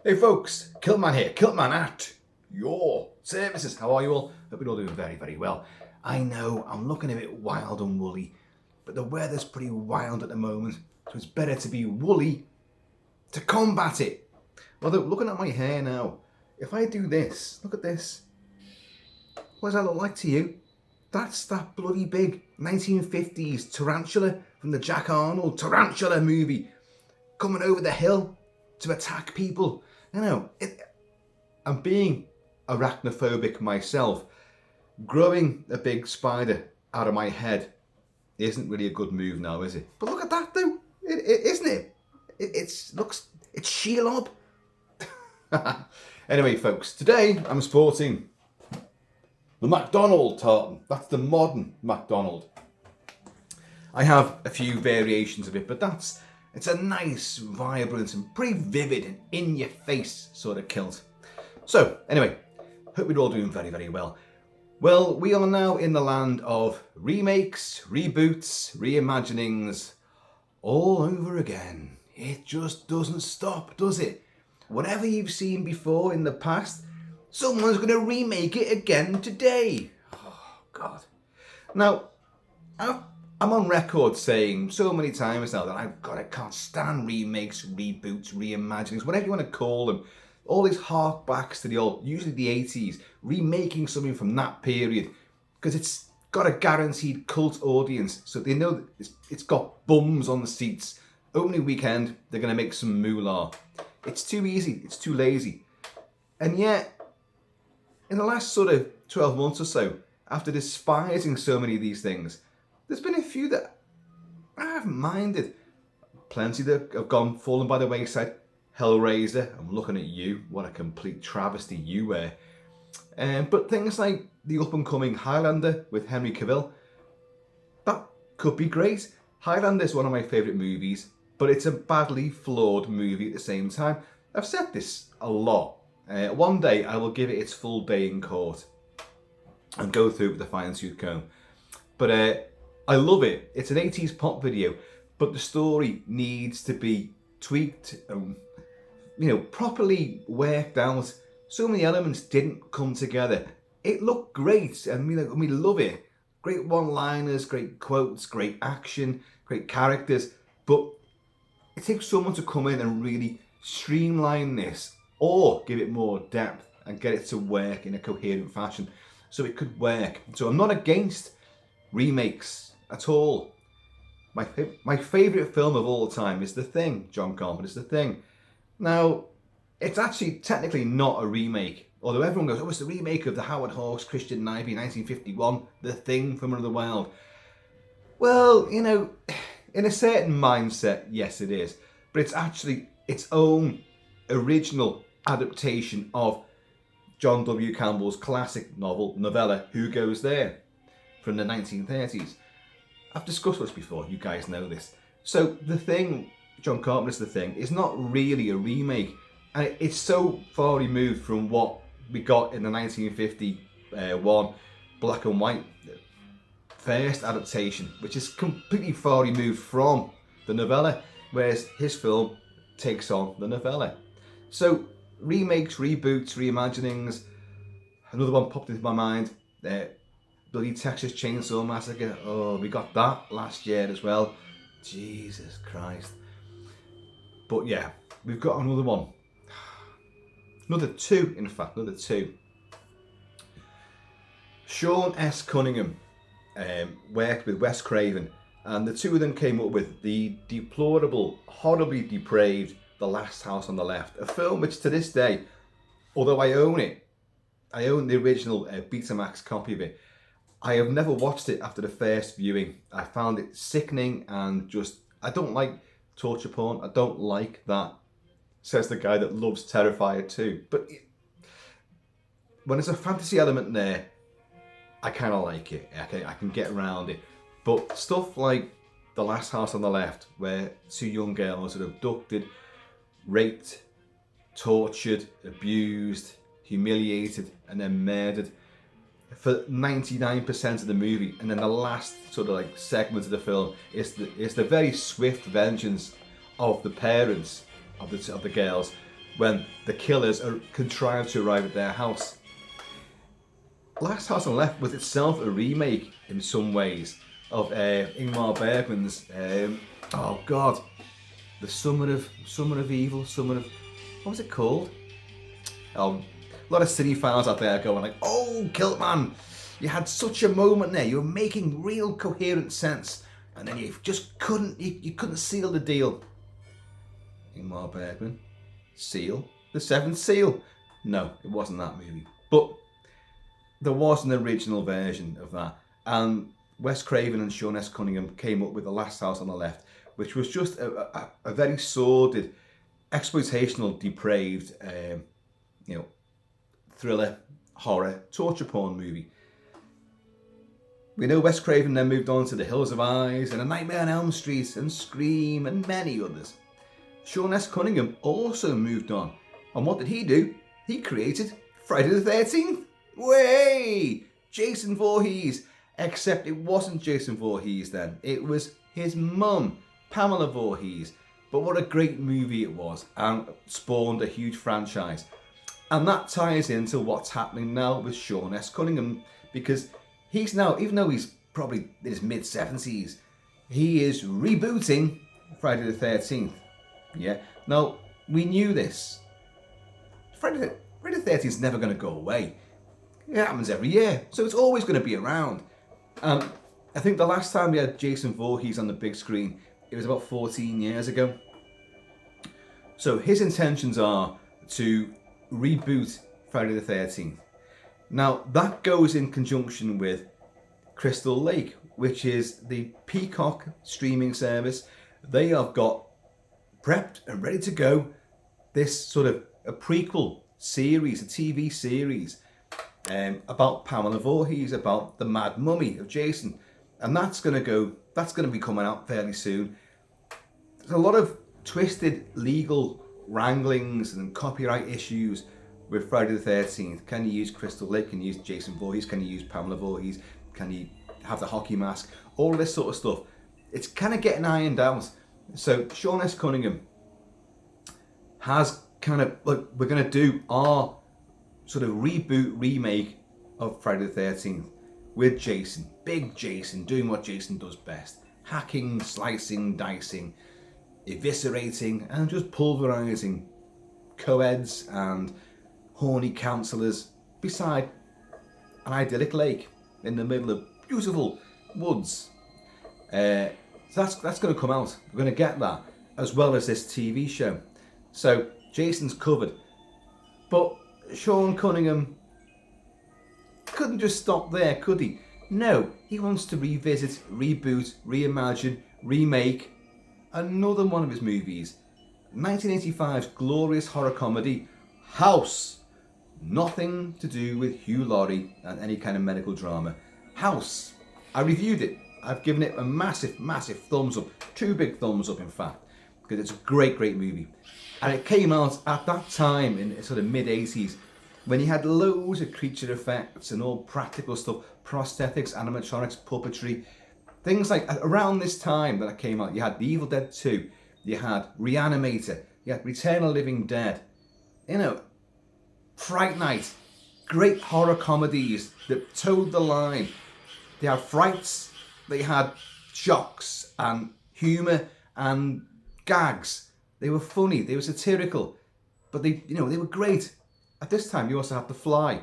Hey folks, Kilt-Man here, Kilt-Man at your services. How are you all? Hope you're all doing very, very well. I know I'm looking a bit wild and woolly, but the weather's pretty wild at the moment, so it's better to be woolly to combat it. Although, looking at my hair now, if I do this, look at this. What does that look like to you? That's that bloody big 1950s tarantula from the Jack Arnold tarantula movie coming over the hill to attack people. You know, I'm being arachnophobic myself. Growing a big spider out of my head isn't really a good move now, is it? But look at that though, isn't it? It's Shelob. Anyway, folks, today I'm sporting the McDonald tartan. That's the modern McDonald. I have a few variations of it, but it's a nice, vibrant, and pretty vivid and in-your-face sort of kilt. So, anyway, hope you're all doing very, very well. Well, we are now in the land of remakes, reboots, reimaginings, all over again. It just doesn't stop, does it? Whatever you've seen before in the past, someone's going to remake it again today. Oh, God. Now, I'm on record saying so many times now that I can't stand remakes, reboots, reimaginings, whatever you want to call them. All these harkbacks to usually the 80s, remaking something from that period, because it's got a guaranteed cult audience, so they know that it's got bums on the seats. Opening weekend, they're going to make some moolah. It's too easy, it's too lazy. And yet, in the last sort of 12 months or so, after despising so many of these things, there's been a few that I haven't minded. Plenty that have fallen by the wayside. Hellraiser, I'm looking at you. What a complete travesty you were. But things like the up-and-coming Highlander with Henry Cavill, that could be great. Highlander is one of my favourite movies, but it's a badly flawed movie at the same time. I've said this a lot. One day I will give it its full day in court and go through it with a fine-tooth comb. But I love it. It's an 80s pop video, but the story needs to be tweaked, properly worked out. So many elements didn't come together. It looked great, and we love it. Great one-liners, great quotes, great action, great characters, but it takes someone to come in and really streamline this, or give it more depth and get it to work in a coherent fashion so it could work. So I'm not against remakes at all. My favourite film of all time is The Thing. John Carpenter's The Thing. Now, it's actually technically not a remake, although everyone goes, oh, it's the remake of the Howard Hawks, Christian Nyby, 1951, The Thing from Another World. Well, in a certain mindset, yes it is, but it's actually its own original adaptation of John W. Campbell's classic novella, Who Goes There, from the 1930s. I've discussed this before, you guys know this. So The Thing, John Carpenter's The Thing, is not really a remake, and it's so far removed from what we got in the 1951 black and white first adaptation, which is completely far removed from the novella, whereas his film takes on the novella. So remakes, reboots, reimaginings. Another one popped into my mind. Bloody Texas Chainsaw Massacre. Oh, we got that last year as well. Jesus Christ. But yeah, we've got another one. Another two, in fact, another two. Sean S. Cunningham worked with Wes Craven, and the two of them came up with the deplorable, horribly depraved The Last House on the Left, a film which to this day, although I own the original Betamax copy of it, I have never watched it after the first viewing. I found it sickening and I don't like torture porn. I don't like that, says the guy that loves Terrifier 2. But when there's a fantasy element there, I kind of like it. I can get around it. But stuff like The Last House on the Left, where two young girls are abducted, raped, tortured, abused, humiliated, and then murdered for 99% of the movie, and then the last sort of like segment of the film is the very swift vengeance of the parents of the girls when the killers contrive to arrive at their house. Last House on the Left was itself a remake in some ways of Ingmar Bergman's oh god, the Summer of Evil, what was it called? A lot of cinephiles out there going like, oh, Kilt-Man, you had such a moment there, you were making real coherent sense, and then you just couldn't seal the deal. Ingmar Bergman, Seal, The Seventh Seal. No, it wasn't that movie, but there was an original version of that, and Wes Craven and Sean S. Cunningham came up with The Last House on the Left, which was just a very sordid, exploitational, depraved, thriller, horror, torture porn movie. We know Wes Craven then moved on to The Hills of Eyes and A Nightmare on Elm Street and Scream and many others. Sean S. Cunningham also moved on, and what did he do? He created Friday the 13th. Way! Jason Voorhees. Except it wasn't Jason Voorhees then. It was his mum, Pamela Voorhees. But what a great movie it was, and spawned a huge franchise. And that ties into what's happening now with Sean S. Cunningham, because he's now, even though he's probably in his mid-70s, he is rebooting Friday the 13th. Yeah. Now, we knew this. Friday the 13th is never going to go away. It happens every year, so it's always going to be around. I think the last time we had Jason Voorhees on the big screen, it was about 14 years ago. So his intentions are to reboot Friday the 13th. Now, that goes in conjunction with Crystal Lake, which is the Peacock streaming service. They have got prepped and ready to go this sort of a prequel series, a TV series, about Pamela Voorhees, about the Mad Mummy of Jason, and that's going to be coming out fairly soon. There's a lot of twisted legal wranglings and copyright issues with Friday the 13th. Can you use Crystal Lake? Can you use Jason Voorhees? Can you use Pamela Voorhees? Can you have the hockey mask? All this sort of stuff. It's kind of getting ironed out. So Sean S. Cunningham has kind of, like, we're going to do our sort of reboot remake of Friday the 13th with Jason, big Jason, doing what Jason does best. Hacking, slicing, dicing, eviscerating, and just pulverising co-eds and horny counsellors beside an idyllic lake in the middle of beautiful woods. So that's going to come out. We're going to get that, as well as this TV show. So Jason's covered. But Sean Cunningham couldn't just stop there, could he? No, he wants to revisit, reboot, reimagine, remake another one of his movies. 1985's glorious horror comedy, House. Nothing to do with Hugh Laurie and any kind of medical drama. House. I reviewed it. I've given it a massive, massive thumbs up. 2 big thumbs up, in fact, because it's a great, great movie. And it came out at that time in sort of mid-80s, when you had loads of creature effects and all practical stuff, prosthetics, animatronics, puppetry. Things like, around this time that it came out, you had The Evil Dead 2, you had Reanimator, you had Return of the Living Dead, Fright Night, great horror comedies that towed the line. They had frights, they had shocks and humour and gags. They were funny, they were satirical, but they were great. At this time, you also had The Fly.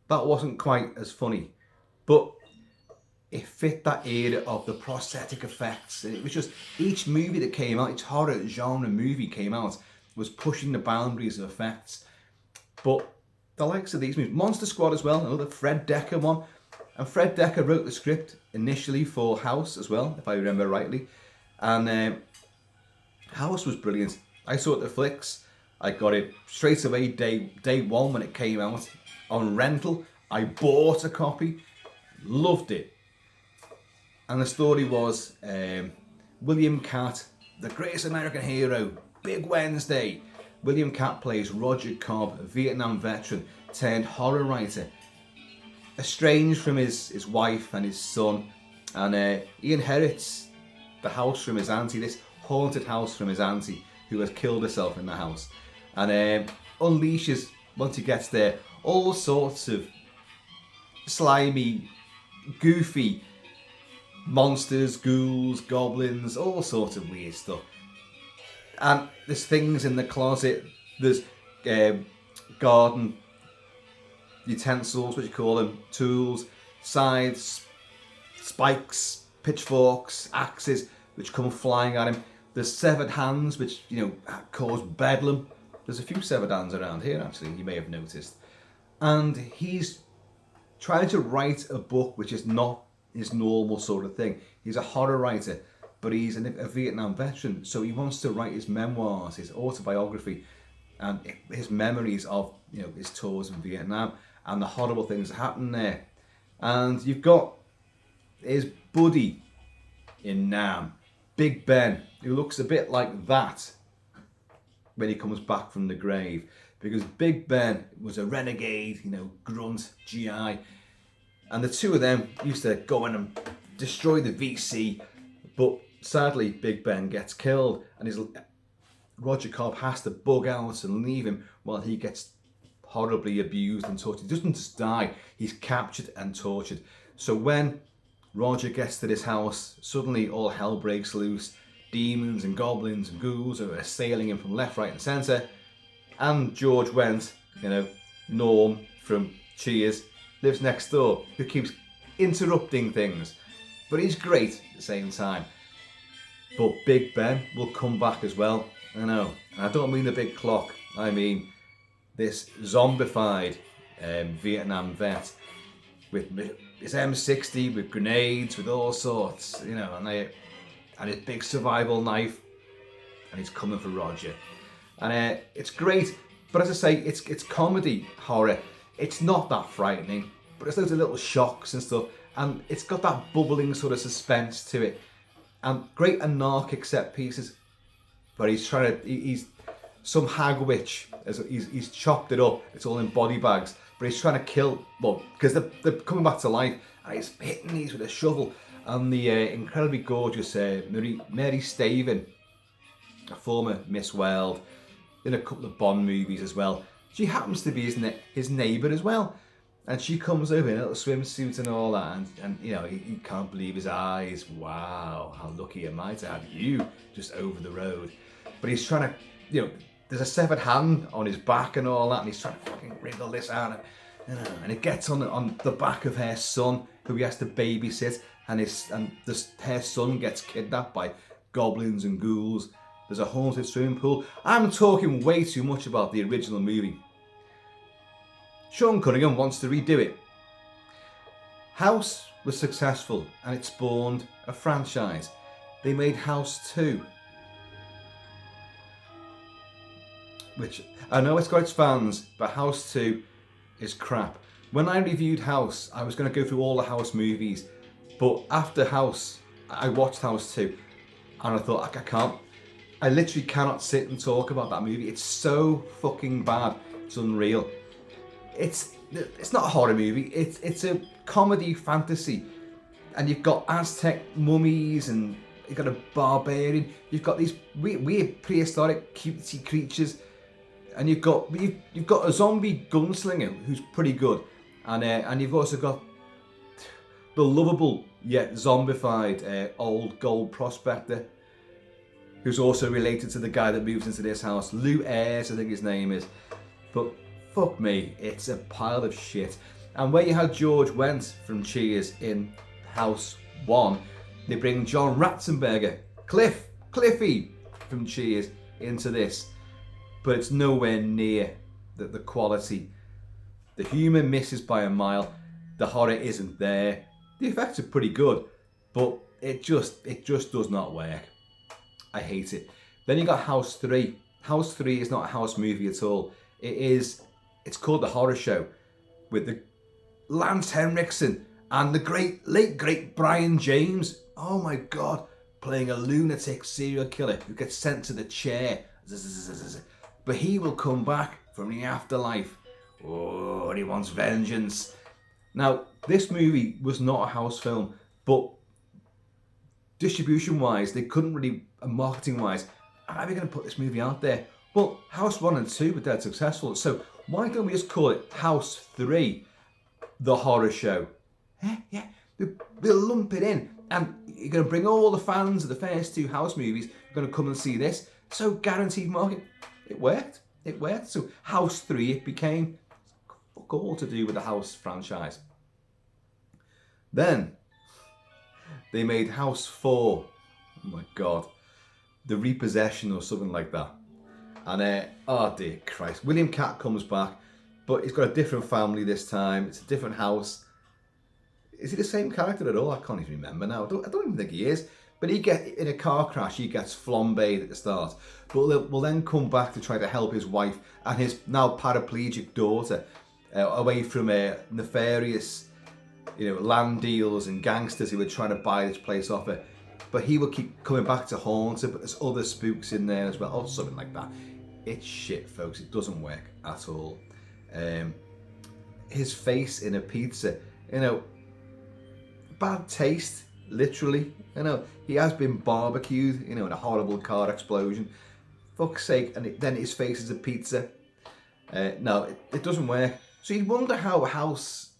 That wasn't quite as funny, but it fit that era of the prosthetic effects. And it was just, each movie that came out, each horror genre movie came out, was pushing the boundaries of effects. But the likes of these movies, Monster Squad as well, another Fred Dekker one. And Fred Dekker wrote the script initially for House as well, if I remember rightly. And House was brilliant. I saw it at the Flicks. I got it straight away, day one when it came out on rental. I bought a copy, loved it. And the story was William Catt, the greatest American hero, Big Wednesday. William Catt plays Roger Cobb, a Vietnam veteran turned horror writer, estranged from his wife and his son, and he inherits the house from his auntie, this haunted house from his auntie, who has killed herself in the house. and unleashes, once he gets there, all sorts of slimy, goofy monsters, ghouls, goblins, all sorts of weird stuff. And there's things in the closet, there's garden utensils, what you call them, tools, scythes, spikes, pitchforks, axes, which come flying at him. There's severed hands, which, cause bedlam. There's a few severed hands around here, actually, you may have noticed. And he's trying to write a book which is not his normal sort of thing. He's a horror writer, but he's a Vietnam veteran, so he wants to write his memoirs, his autobiography, and his memories of his tours in Vietnam and the horrible things that happened there. And you've got his buddy in Nam, Big Ben, who looks a bit like that when he comes back from the grave, because Big Ben was a renegade, grunt, GI, and the two of them used to go in and destroy the VC, but sadly Big Ben gets killed, and Roger Cobb has to bug out and leave him while he gets horribly abused and tortured. He doesn't just die, he's captured and tortured. So when Roger gets to this house, suddenly all hell breaks loose. Demons and goblins and ghouls are assailing him from left, right and centre. And George Wendt, Norm from Cheers, lives next door, who keeps interrupting things. But he's great at the same time. But Big Ben will come back as well. I know. And I don't mean the big clock. I mean this zombified Vietnam vet with his M60, with grenades, with all sorts, and his big survival knife, and he's coming for Roger. And it's great, but as I say, it's comedy horror. It's not that frightening, but there's loads of little shocks and stuff, and it's got that bubbling sort of suspense to it, and great anarchic set pieces. But he's some hag witch, he's chopped it up, it's all in body bags, but he's trying to kill, because they're coming back to life, and he's hitting these with a shovel. And the incredibly gorgeous Mary Staven, a former Miss World, in a couple of Bond movies as well. She happens to be his neighbour as well. And she comes over in a little swimsuit and all that, and he can't believe his eyes. Wow, how lucky am I to have you just over the road. But he's trying to, there's a severed hand on his back and all that, and he's trying to fucking wriggle this out. And it gets on the back of her son, who he has to babysit. And her son gets kidnapped by goblins and ghouls. There's a haunted swimming pool. I'm talking way too much about the original movie. Sean Cunningham wants to redo it. House was successful and it spawned a franchise. They made House 2. Which, I know it's got its fans, but House 2 is crap. When I reviewed House, I was going to go through all the House movies. But after House, I watched House 2 and I thought, I literally cannot sit and talk about that movie. It's so fucking bad. It's unreal. It's not a horror movie. It's a comedy fantasy. And you've got Aztec mummies and you've got a barbarian. You've got these weird prehistoric cutesy creatures. And you've got a zombie gunslinger who's pretty good. And you've also got the lovable yet zombified old gold prospector, who's also related to the guy that moves into this house. Lou Ayres, I think his name is. But fuck me, it's a pile of shit. And where you had George Wendt from Cheers in House 1, they bring John Ratzenberger, Cliffy from Cheers into this. But it's nowhere near the quality. The humour misses by a mile. The horror isn't there. The effects are pretty good, but it just does not work. I hate it. Then you got House 3. House 3 is not a house movie at all. It's called The Horror Show, with the Lance Henriksen and the late great Brian James. Oh my God, playing a lunatic serial killer who gets sent to the chair. But he will come back from the afterlife. Oh, and he wants vengeance. Now, this movie was not a house film, but distribution-wise, they couldn't really, marketing-wise, how are we going to put this movie out there? Well, House 1 and 2 were dead successful, so why don't we just call it House 3, the horror show? Yeah, we'll lump it in, and you're going to bring all the fans of the first 2 House movies, are going to come and see this, so guaranteed market. It worked. So House 3 it became. Fuck all to do with the House franchise. Then they made House 4. Oh my God. The Repossession or something like that. And oh dear Christ. William Katt comes back, but he's got a different family this time. It's a different house. Is he the same character at all? I can't even remember now. I don't even think he is. But in a car crash, he gets flambéed at the start. But will then come back to try to help his wife and his now paraplegic daughter away from nefarious, land deals and gangsters who were trying to buy this place off her. But he will keep coming back to haunt her, but there's other spooks in there as well, or something like that. It's shit, folks. It doesn't work at all. His face in a pizza, bad taste, literally. He has been barbecued, in a horrible car explosion. Fuck's sake, and then his face is a pizza. No, it doesn't work. So you wonder how a house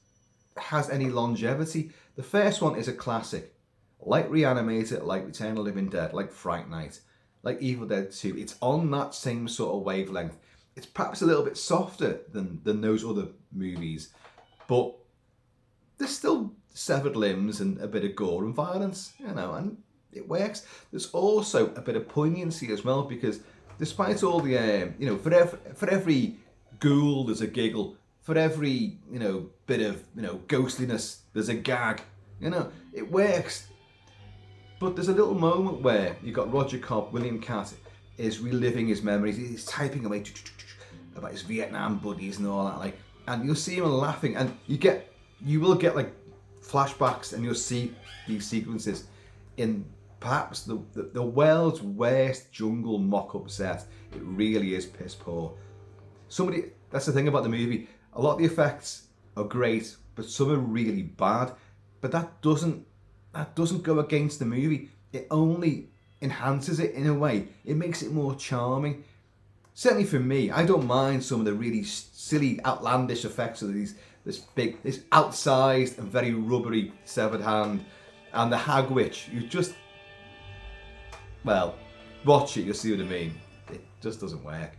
has any longevity. The first one is a classic. Like Reanimated, like Return of the Living Dead, like Fright Night, like Evil Dead 2. It's on that same sort of wavelength. It's perhaps a little bit softer than those other movies, but there's still severed limbs and a bit of gore and violence, and it works. There's also a bit of poignancy as well, because despite all the, for every ghoul there's a giggle, for every, bit of, ghostliness there's a gag, it works. But there's a little moment where you've got Roger Cobb, William Katt, is reliving his memories. He's typing away about his Vietnam buddies and all that, and you'll see him laughing, and you will get flashbacks, and you'll see these sequences in perhaps the world's worst jungle mock-up set. It really is piss poor. That's the thing about the movie. A lot of the effects are great, but some are really bad. But that doesn't go against the movie. It only enhances it in a way. It makes it more charming. Certainly for me, I don't mind some of the really silly, outlandish effects of this outsized and very rubbery severed hand, and the hag witch. Watch it, you'll see what I mean. It just doesn't work.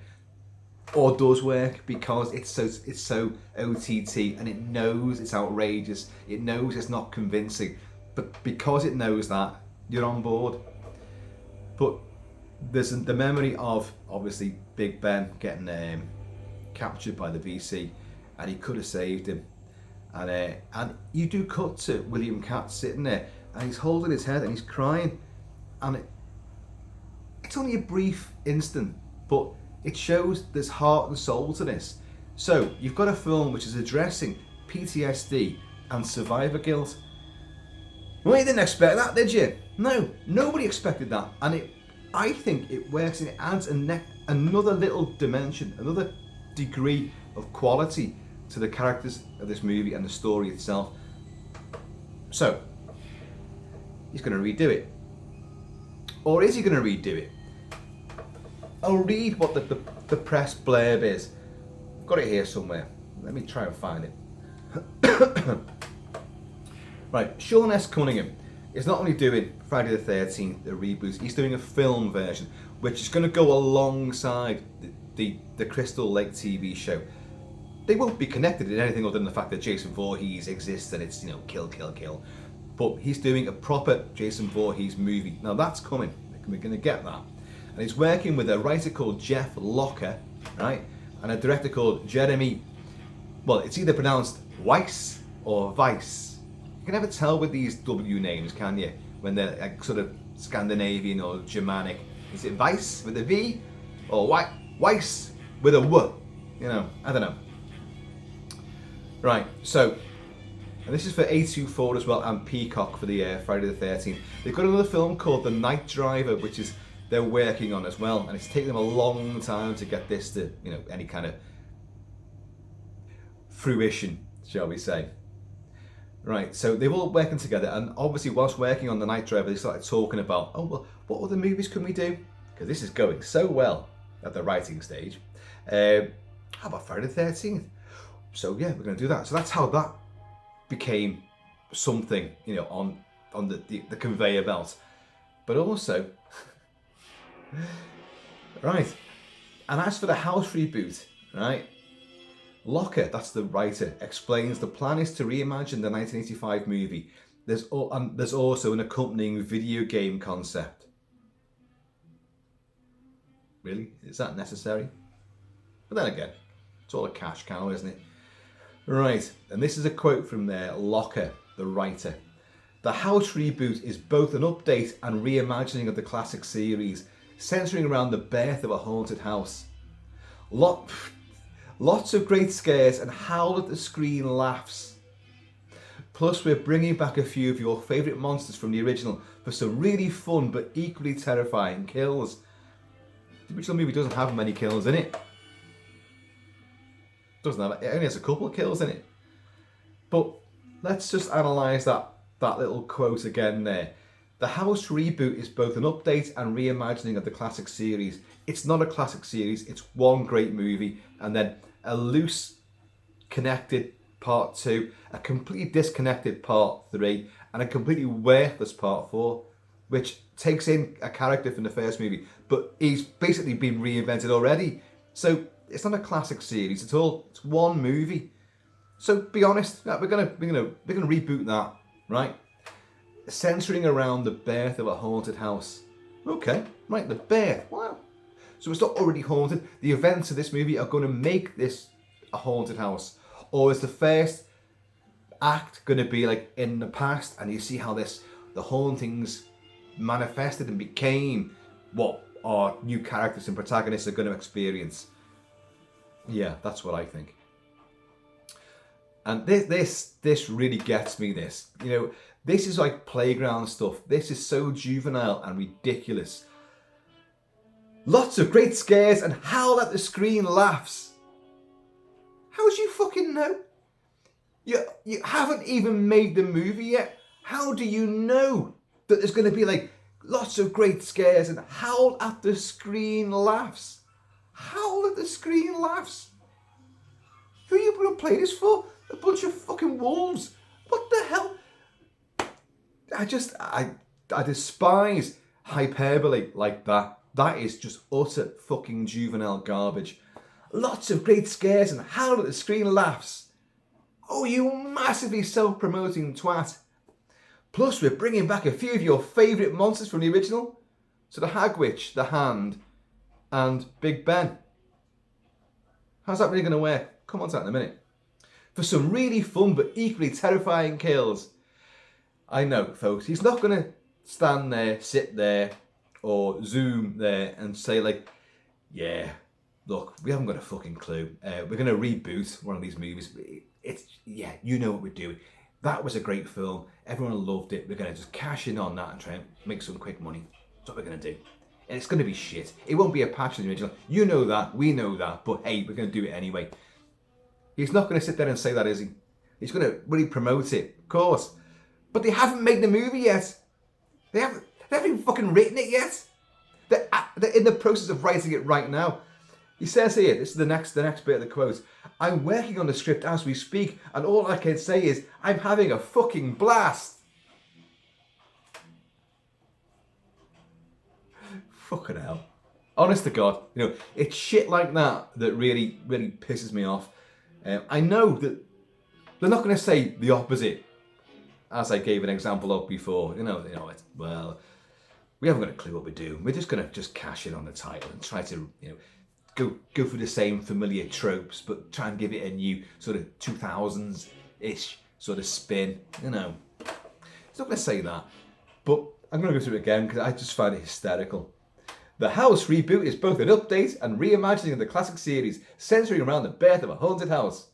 Or does work, because it's so OTT, and it knows it's outrageous. It knows it's not convincing. But because it knows that, you're on board. But there's the memory of, obviously, Big Ben getting captured by the VC, and he could have saved him. And you do cut to William Katt sitting there, and he's holding his head and he's crying. And it's only a brief instant, but it shows there's heart and soul to this. So you've got a film which is addressing PTSD and survivor guilt. Well, you didn't expect that, did you? No, nobody expected that. And I think it works, and it adds another little dimension, another degree of quality to the characters of this movie and the story itself. So, he's going to redo it. Or is he going to redo it? I'll read what the press blurb is. I've got it here somewhere. Let me try and find it. Right, Sean S. Cunningham is not only doing Friday the 13th, the reboot, he's doing a film version, which is going to go alongside the Crystal Lake TV show. They won't be connected in anything other than the fact that Jason Voorhees exists and it's, kill, kill, kill. But he's doing a proper Jason Voorhees movie. Now that's coming. We're going to get that. And he's working with a writer called Jeff Locker, right? And a director called Jeremy, well, it's either pronounced Weiss or Weiss. You can never tell with these W names, can you? When they're sort of Scandinavian or Germanic. Is it Weiss with a V? Or Weiss with a W? I don't know. Right, so, and this is for A24 as well, and Peacock for the Friday the 13th. They've got another film called The Night Driver, which is they're working on as well, and it's taken them a long time to get this to, any kind of fruition, shall we say. Right, so they've all working together, and obviously whilst working on The Night Driver, they started talking about, what other movies can we do? Because this is going so well. at the writing stage. How about Friday the 13th? So yeah, we're going to do that. So that's how that became something, you know, on the conveyor belt. But also, right, and as for the house reboot, right, Locker, that's the writer, explains the plan is to reimagine the 1985 movie. There's also an accompanying video game concept. Really? Is that necessary? But then again, it's all a cash cow, isn't it? Right, and this is a quote from there, Locker, the writer. The house reboot is both an update and reimagining of the classic series, centering around the birth of a haunted house. Lots of great scares and howl at the screen laughs. Plus, we're bringing back a few of your favourite monsters from the original for some really fun but equally terrifying kills. The original movie doesn't have many kills in it. It only has a couple of kills in it. But let's just analyse that little quote again there. The house reboot is both an update and reimagining of the classic series. It's not a classic series, it's one great movie, and then a loose, connected part 2, a completely disconnected part 3, and a completely worthless part 4, which takes in a character from the first movie, but he's basically been reinvented already. So it's not a classic series at all. It's one movie. So be honest, we're gonna reboot that, right? Centering around the birth of a haunted house. Okay, right, the birth. Wow. So it's not already haunted. The events of this movie are going to make this a haunted house, or is the first act going to be like in the past, and you see how the hauntings manifested and became what our new characters and protagonists are going to experience. Yeah, that's what I think. And this really gets me. This, you know, this is like playground stuff. This is so juvenile and ridiculous. Lots of great scares and howl at the screen laughs. How do you fucking know? You haven't even made the movie yet. How do you know that there's going to be like lots of great scares and howl at the screen laughs? Howl at the screen laughs. Who are you going to play this for? A bunch of fucking wolves. What the hell? I despise hyperbole like that. That is just utter fucking juvenile garbage. Lots of great scares and howl at the screen laughs. Oh, you massively self-promoting twat. Plus, we're bringing back a few of your favourite monsters from the original. So the Hag Witch, the Hand, and Big Ben. How's that really going to work? Come on to that in a minute. For some really fun but equally terrifying kills. I know, folks, he's not going to stand there, sit there, or zoom there and say like, yeah, look, we haven't got a fucking clue. We're going to reboot one of these movies. Yeah, you know what we're doing. That was a great film. Everyone loved it. We're going to just cash in on that and try and make some quick money. That's what we're going to do. And it's going to be shit. It won't be a patch in the original. You know that. We know that. But hey, we're going to do it anyway. He's not going to sit there and say that, is he? He's going to really promote it, of course. But they haven't made the movie yet. They haven't even fucking written it yet. They're in the process of writing it right now. He says here, this is the next bit of the quote. I'm working on the script as we speak, and all I can say is, I'm having a fucking blast. Fucking hell. Honest to God, you know, it's shit like that that really, really pisses me off. I know that they're not going to say the opposite, as I gave an example of before. You know, well, we haven't got a clue what we're doing. We're just going to cash in on the title and try to, you know, go for the same familiar tropes, but try and give it a new sort of 2000s-ish sort of spin. You know, he's not going to say that, but I'm going to go through it again because I just find it hysterical. The house reboot is both an update and reimagining of the classic series, centering around the birth of a haunted house.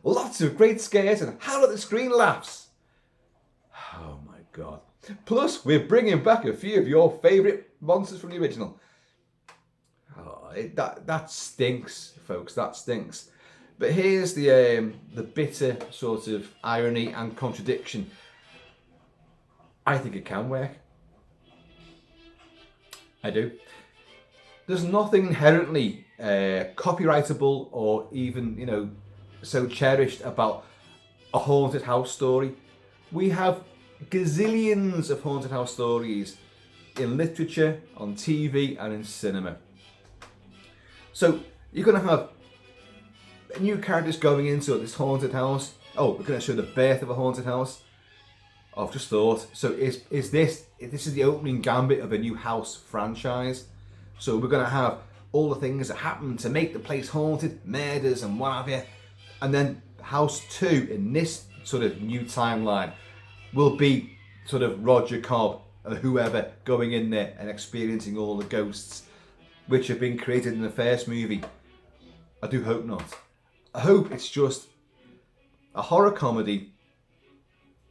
Lots of great scares and howl at the screen laughs. Oh my God. Plus, we're bringing back a few of your favourite monsters from the original. Oh, that stinks, folks. That stinks. But here's the bitter sort of irony and contradiction. I think it can work. I do. there's nothing inherently copyrightable or even, you know, so cherished about a haunted house story. We have gazillions of haunted house stories in literature, on TV, and in cinema. So you're going to have new characters going into this haunted house. Oh, we're going to show the birth of a haunted house. I've just thought. So is this the opening gambit of a new house franchise? So we're going to have all the things that happen to make the place haunted, murders and what have you. And then House 2 in this sort of new timeline will be sort of Roger Cobb or whoever going in there and experiencing all the ghosts which have been created in the first movie. I do hope not. I hope it's just a horror comedy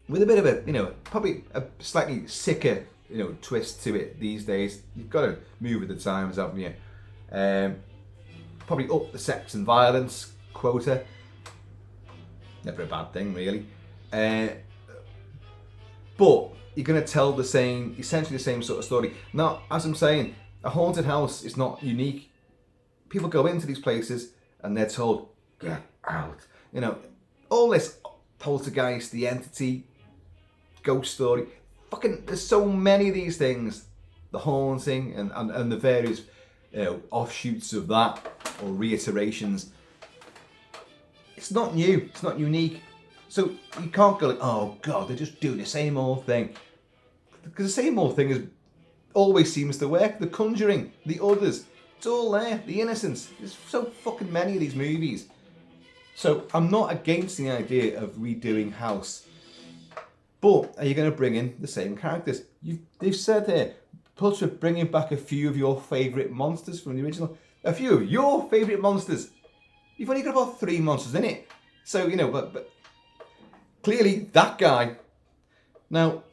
with a bit of a, you know, probably a slightly sicker, you know, twist to it these days. You've got to move with the times, haven't you? Probably up the sex and violence quota. Never a bad thing, really. But you're going to tell essentially the same sort of story. Now, as I'm saying, a haunted house is not unique. People go into these places and they're told, get out. You know, all this poltergeist, the entity, ghost story. Fucking, there's so many of these things. The haunting and the various, you know, offshoots of that or reiterations. It's not new. It's not unique. So you can't go like, oh God, they're just doing the same old thing. Because the same old thing always seems to work. The Conjuring, The Others, it's all there. The Innocents. There's so fucking many of these movies. So I'm not against the idea of redoing House. But are you going to bring in the same characters? They've said here, plus we're bringing back a few of your favourite monsters from the original. A few of your favourite monsters. You've only got about 3 monsters in it. So, you know, but clearly that guy. Now,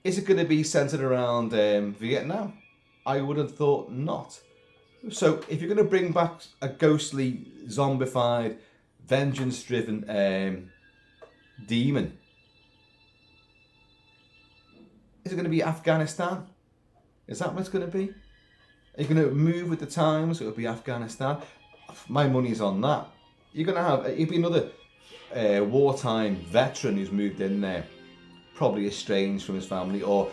is it going to be centred around Vietnam? I would have thought not. So if you're going to bring back a ghostly, zombified, vengeance-driven demon, is it going to be Afghanistan? Is that what it's going to be? Are you going to move with the times? It'll be Afghanistan. My money's on that. You're going to have, it'll be another wartime veteran who's moved in there, probably estranged from his family, or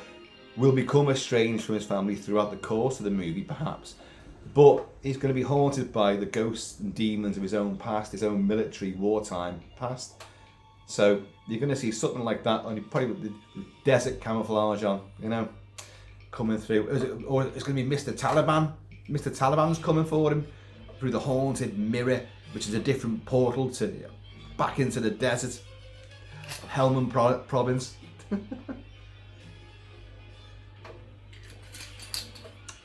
will become estranged from his family throughout the course of the movie, perhaps. But he's going to be haunted by the ghosts and demons of his own past, his own military wartime past. So you're going to see something like that, only probably with the desert camouflage on, you know, coming through. Or it's going to be Mr. Taliban. Mr. Taliban's coming for him through the haunted mirror, which is a different portal to back into the desert of Helmand province.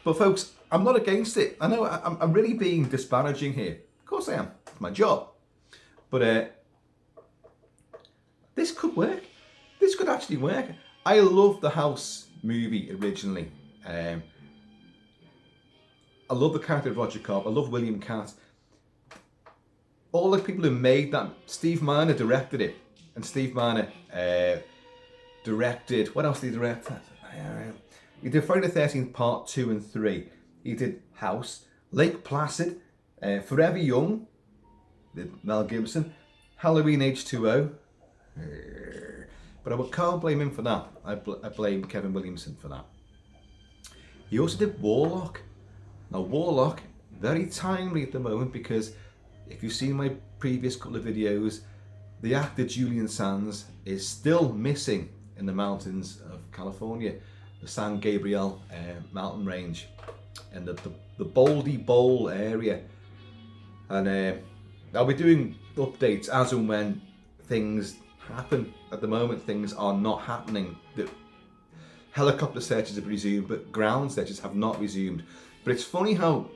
But folks, I'm not against it. I know I'm really being disparaging here. Of course I am. It's my job. But this could work. This could actually work. I love the House movie originally. I love the character of Roger Cobb. I love William Catt. All the people who made that, Steve Miner directed it. And Steve Miner directed, what else did he direct? He did Friday the 13th Part 2 and 3. He did House, Lake Placid, Forever Young, with Mel Gibson, Halloween H2O. But I can't blame him for that. I blame Kevin Williamson for that. He also did Warlock. Now Warlock, very timely at the moment, because if you've seen my previous couple of videos, the actor Julian Sands is still missing in the mountains of California, the San Gabriel mountain range, and the Baldy Bowl area. And I'll be doing updates as and when things happen. At the moment, things are not happening. The helicopter searches have resumed, but ground searches have not resumed. But it's funny how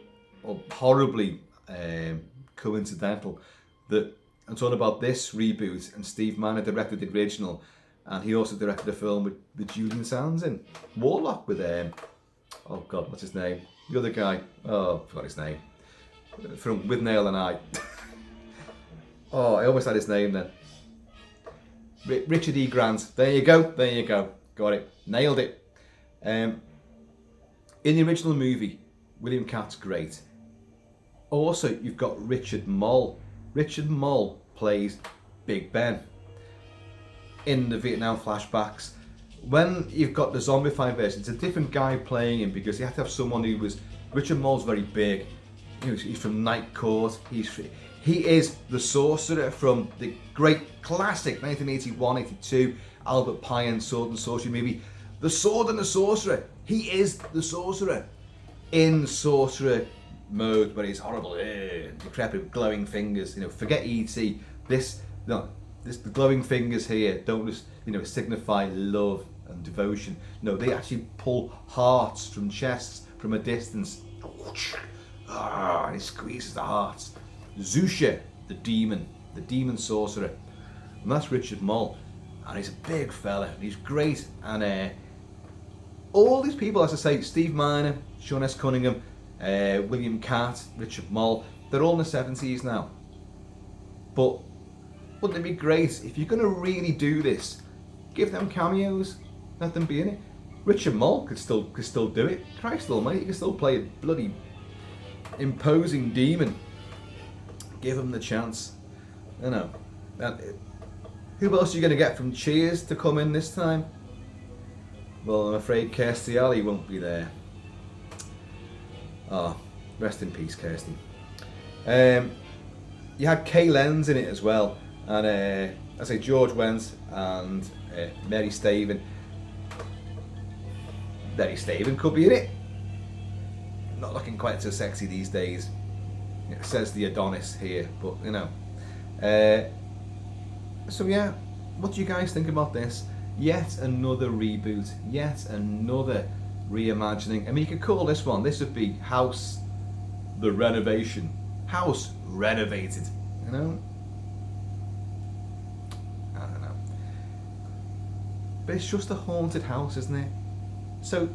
horribly coincidental that I'm talking about this reboot, and Steve Miner directed the original, and he also directed a film with Julian Sands in Warlock with oh God, what's his name? The other guy. Oh, I forgot his name. From With Nail and I. Oh, I almost had his name then. Richard E. Grant. There you go. There you go. Got it. Nailed it. In the original movie, William Katt's great. Also, you've got Richard Moll. Richard Moll plays Big Ben in the Vietnam flashbacks. When you've got the zombified version, it's a different guy playing him because you have to have someone who was... Richard Moll's very big. He's from Night Court. He is the sorcerer from the great classic 1981-82 Albert Pye Sword and Sorcery movie, The Sword and the Sorcerer. He is the sorcerer in sorcerer mode, but he's horrible, decrepit, glowing fingers. Forget E.T. The glowing fingers here don't just signify love and devotion. No, they actually pull hearts from chests from a distance. And he squeezes the hearts. Zusha, the demon sorcerer, and that's Richard Moll, and he's a big fella, and he's great. And all these people, as I say, Steve Miner, Sean S. Cunningham, William Katt, Richard Moll, they're all in the 70s now. But wouldn't it be great if you're going to really do this? Give them cameos, let them be in it. Richard Moll could still do it. Christ almighty, he can still play a bloody imposing demon. Give him the chance. And who else are you going to get from Cheers to come in this time? Well, I'm afraid Kirstie Alley won't be there. Oh, rest in peace, Kirstie. You had Kay Lenz in it as well, and I say George Wendt and Mary Staven. Mary Staven could be in it. Not looking quite so sexy these days. It says the Adonis here, but so yeah, what do you guys think about this? Yet another reboot, yet another reimagining. I mean, you could call this one, this would be House the Renovation. House Renovated, I don't know. But it's just a haunted house, isn't it? So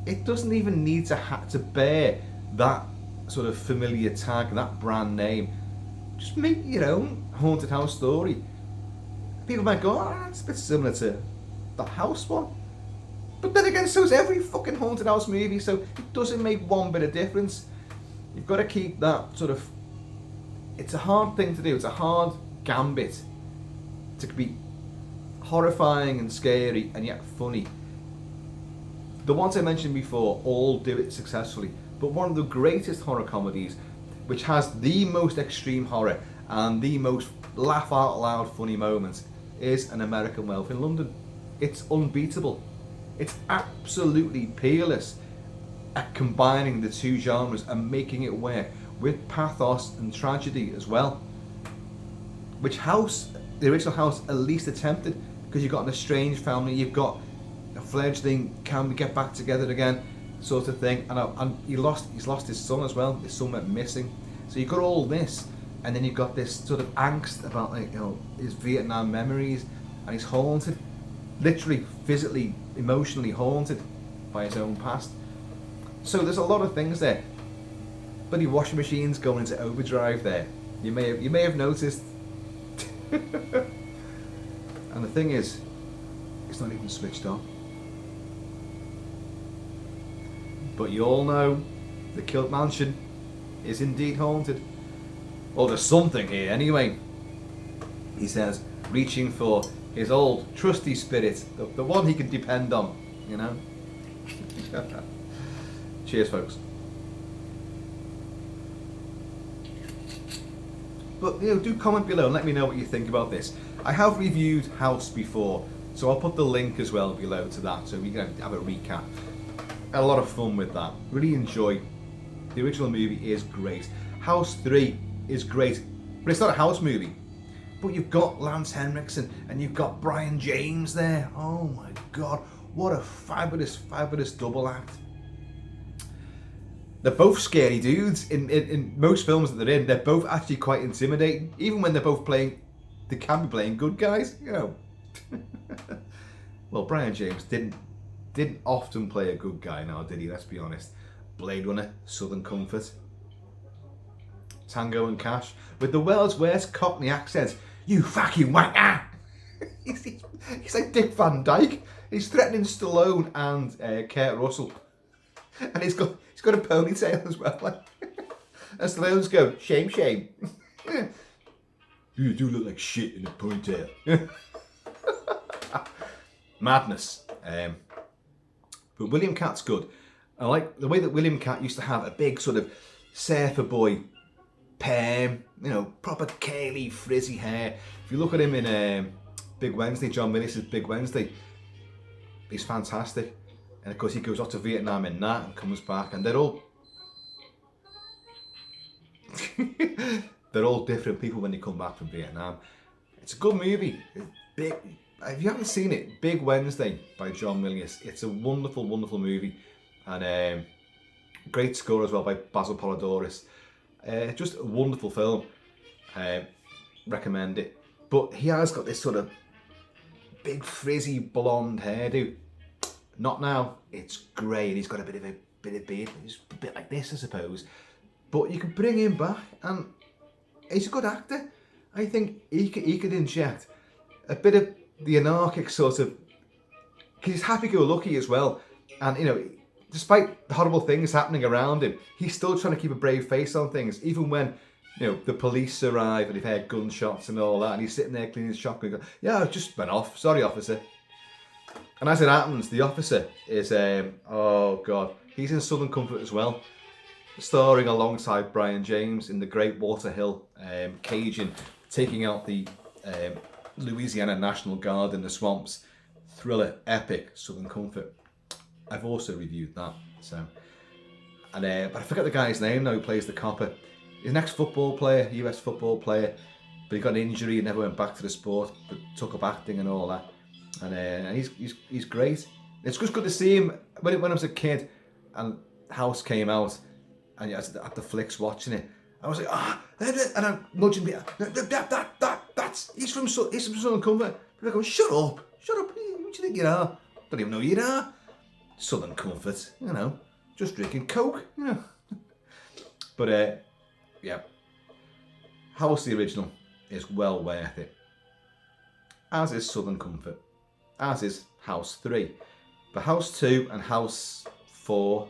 it doesn't even need to bear that sort of familiar tag, that brand name. Just make your own haunted house story. People might go, oh, it's a bit similar to the house one. But then again, so is every fucking haunted house movie, so it doesn't make one bit of difference. You've got to keep that sort of... It's a hard thing to do, it's a hard gambit to be horrifying and scary and yet funny. The ones I mentioned before all do it successfully, but one of the greatest horror comedies, which has the most extreme horror and the most laugh out loud funny moments, is An American Werewolf in London. It's unbeatable. It's absolutely peerless at combining the two genres and making it work with pathos and tragedy as well. Which House, the original House, at least attempted, because you've got an estranged family, you've got a fledgling, can we get back together again, sort of thing, and he's lost his son as well. His son went missing, so you've got all this, and then you've got this sort of angst about his Vietnam memories, and he's haunted, literally, physically, emotionally haunted by his own past. So there's a lot of things there. Bloody washing machines going into overdrive there. You may have noticed. And the thing is, it's not even switched on. But you all know the Kilt Mansion is indeed haunted. Or there's something here anyway. He says, reaching for his old trusty spirit, the one he can depend on, Cheers, folks. But do comment below and let me know what you think about this. I have reviewed House before, so I'll put the link as well below to that, so we can have a recap. Had a lot of fun with that. Really enjoy. The original movie is great. House 3 is great, but it's not a house movie. But you've got Lance Henriksen and you've got Brian James there. Oh my God, what a fabulous, fabulous double act. They're both scary dudes. In most films that they're in, they're both actually quite intimidating. Even when they're both playing, they can be playing good guys, Well, Brian James didn't often play a good guy now, did he? Let's be honest. Blade Runner, Southern Comfort, Tango and Cash, with the world's worst Cockney accent. You fucking wanker! He's like Dick Van Dyke. He's threatening Stallone and Kurt Russell. And he's got a ponytail as well. Like, and Stallone's go, shame, shame. You do look like shit in a ponytail. Madness. But William Cat's good. I like the way that William Cat used to have a big sort of surfer boy perm, you know, proper curly, frizzy hair. If you look at him in Big Wednesday, John Milius' Big Wednesday, he's fantastic. And of course he goes off to Vietnam in that and comes back, and they're all they're all different people when they come back from Vietnam. It's a good movie. Big. If you haven't seen it, Big Wednesday by John Milius, it's a wonderful, wonderful movie, and great score as well by Basil Polidoris. Just a wonderful film. Recommend it. But he has got this sort of big frizzy blonde hairdo. Not now. It's grey, and he's got a bit of beard. He's a bit like this, I suppose. But you can bring him back, and he's a good actor. I think he could inject a bit of the anarchic sort of, because he's happy-go-lucky as well, and you know, despite the horrible things happening around him, he's still trying to keep a brave face on things, even when, you know, the police arrive and they've heard gunshots and all that, and he's sitting there cleaning his shotgun going, yeah, I just went off, sorry officer. And as it happens, the officer is, oh god, he's in Southern Comfort as well, starring alongside Brian James in the Great Walter Hill Cajun, taking out the Louisiana National Guard in the swamps. Thriller, epic, Southern Comfort. I've also reviewed that. So, and but I forget the guy's name now who plays the copper. He's an ex-football player, US football player, but he got an injury and never went back to the sport, but took up acting and all that. And he's great. It's just good to see him. When I was a kid and House came out, and I was at the flicks watching it, I was like, and I'm nudging me. He's from Southern Comfort. People are going, shut up. What do you think you are? Don't even know who you are. Southern Comfort, you know, just drinking Coke, you know. But yeah, House the original is well worth it. As is Southern Comfort. As is House 3. But House 2 and House 4,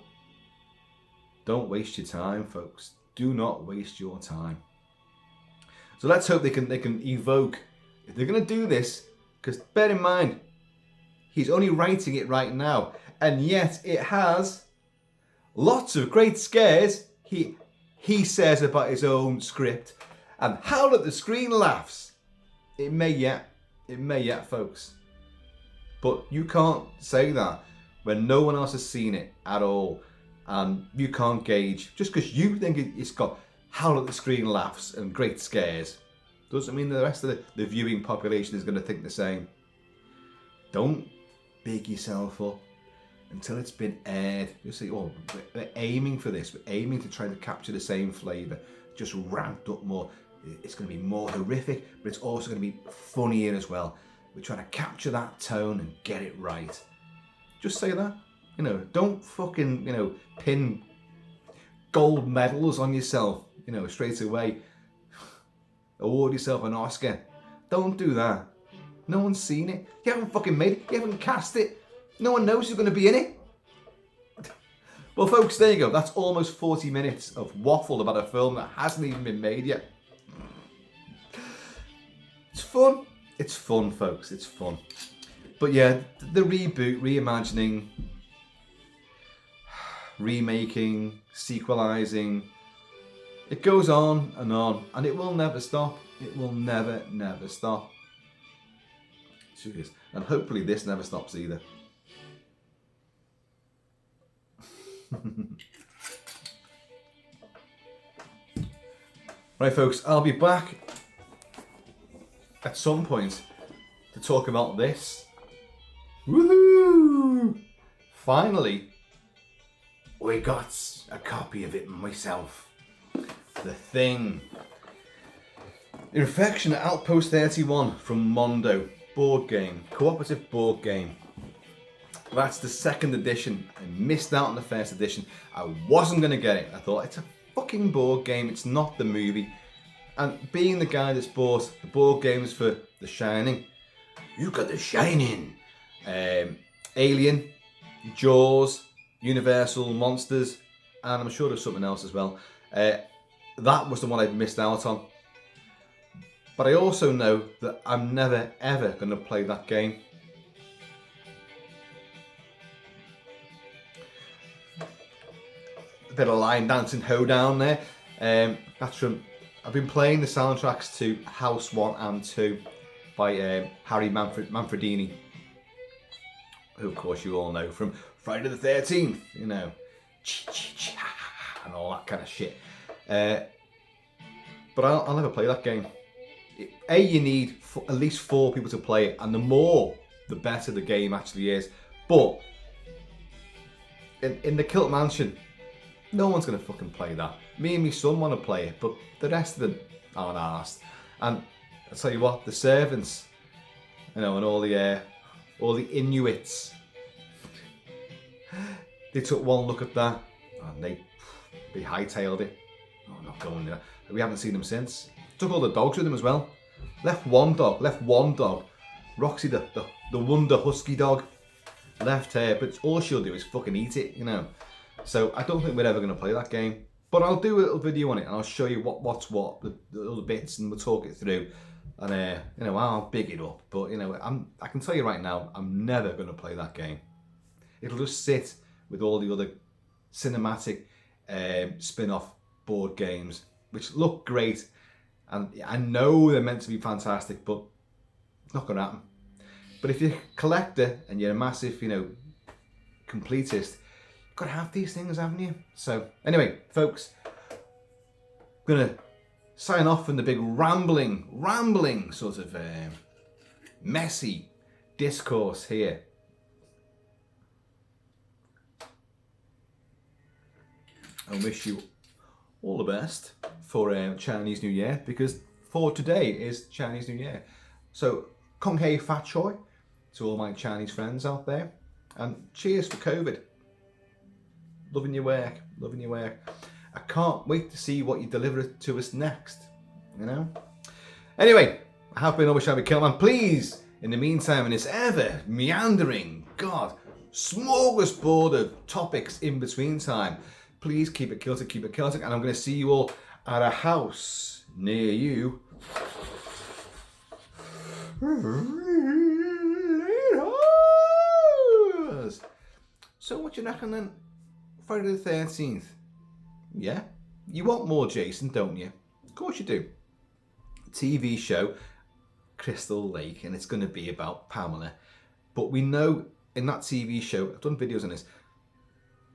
don't waste your time, folks. Do not waste your time. So let's hope they can evoke, if they're going to do this, because bear in mind, he's only writing it right now, and yet it has lots of great scares, he says about his own script, and howl at the screen laughs. It may yet, folks. But you can't say that when no one else has seen it at all, and you can't gauge, just because you think it's got howl at the screen laughs and great scares, doesn't mean the rest of the viewing population is going to think the same. Don't big yourself up until it's been aired. Just say, oh, we're aiming for this. We're aiming to try to capture the same flavour, just ramped up more. It's going to be more horrific, but it's also going to be funnier as well. We're trying to capture that tone and get it right. Just say that. You know, don't fucking, you know, pin gold medals on yourself, you know, straight away. Award yourself an Oscar. Don't do that. No one's seen it. You haven't fucking made it. You haven't cast it. No one knows who's going to be in it. Well, folks, there you go. That's almost 40 minutes of waffle about a film that hasn't even been made yet. It's fun. It's fun, folks. It's fun. But yeah, the reboot, reimagining, remaking, sequelizing, it goes on, and it will never stop. It will never, never stop. Serious. And hopefully this never stops either. Right, folks, I'll be back at some point to talk about this. Woohoo! Finally, we got a copy of it myself. The Thing. The Reflection at Outpost 31 from Mondo. Board game. Cooperative board game. That's the second edition. I missed out on the first edition. I wasn't going to get it. I thought, it's a fucking board game. It's not the movie. And being the guy that's bought the board games for The Shining, you got The Shining. Alien, Jaws, Universal Monsters, and I'm sure there's something else as well. That was the one I'd missed out on. But I also know that I'm never ever going to play that game. A bit of line dancing hoedown there. That's from, I've been playing the soundtracks to House 1 and 2 by Harry Manfredini, who of course you all know from Friday the 13th, you know, and all that kind of shit. But I'll never play that game. You need at least 4 people to play it, and the more, the better the game actually is. But in the Kilt Mansion, no one's going to fucking play that. Me and my son want to play it, but the rest of them aren't arsed. And I'll tell you what, the servants, you know, and all the Inuits, they took one look at that and they hightailed it. Oh, I'm not going there. We haven't seen them since. Took all the dogs with them as well. Left one dog. Roxy, the Wonder Husky dog, left her, but all she'll do is fucking eat it, you know. So I don't think we're ever going to play that game. But I'll do a little video on it and I'll show you what's what, the other bits, and we'll talk it through. And you know, I'll big it up. But you know, I can tell you right now, I'm never going to play that game. It'll just sit with all the other cinematic spin-off board games, which look great. And I know they're meant to be fantastic, but it's not going to happen. But if you're a collector and you're a massive, you know, completist, you've got to have these things, haven't you? So anyway, folks, I'm going to sign off from the big rambling sort of messy discourse here. I wish you all the best for Chinese New Year, because for today is Chinese New Year. So Kong Hei Fat Choi to all my Chinese friends out there, and cheers for COVID. Loving your work. I can't wait to see what you deliver to us next, you know. Anyway, I have been always Shabby Kilt-Man. Please, in the meantime, in this ever meandering, smorgasbord of topics in between time, please keep it Kilted, and I'm going to see you all at a house near you. So what you reckon then? Friday the 13th. Yeah? You want more Jason, don't you? Of course you do. TV show, Crystal Lake, and it's going to be about Pamela. But we know in that TV show, I've done videos on this,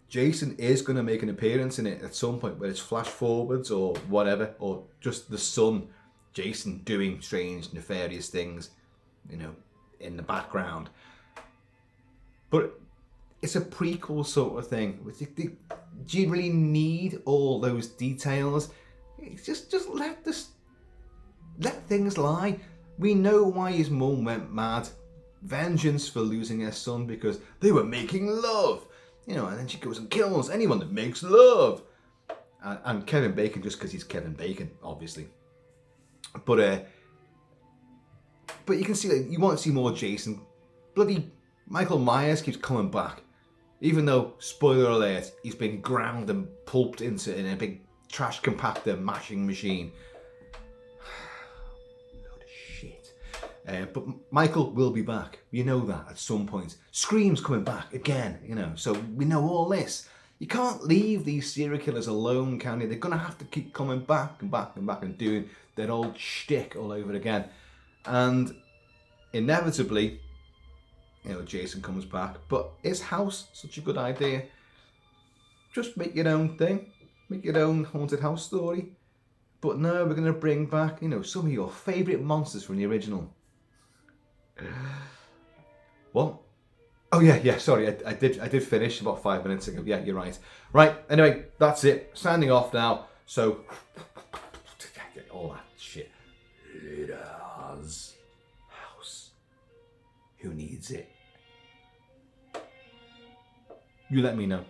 Jason is going to make an appearance in it at some point, where it's flash forwards or whatever, or just the son, Jason, doing strange, nefarious things, you know, in the background. But it's a prequel sort of thing. Do you really need all those details? Just let things lie. We know why his mum went mad. Vengeance for losing her son because they were making love. You know, and then she goes and kills anyone that makes love. And Kevin Bacon, just because he's Kevin Bacon, obviously. But you can see that you want to see more Jason. Bloody Michael Myers keeps coming back. Even though, spoiler alert, he's been ground and pulped in a big trash compactor mashing machine. Load of shit. But Michael will be back. You know that at some point. Scream's coming back again, you know. So we know all this. You can't leave these serial killers alone, can you? They're going to have to keep coming back and doing their old shtick all over again. And inevitably, you know, Jason comes back. But is House such a good idea? Just make your own thing. Make your own haunted house story. But no, we're going to bring back, you know, some of your favourite monsters from the original. What? Oh yeah, sorry, I did finish about 5 minutes ago. Yeah, you're right. Right, anyway, that's it. Signing off now. So, all that shit. House. Who needs it? You let me know.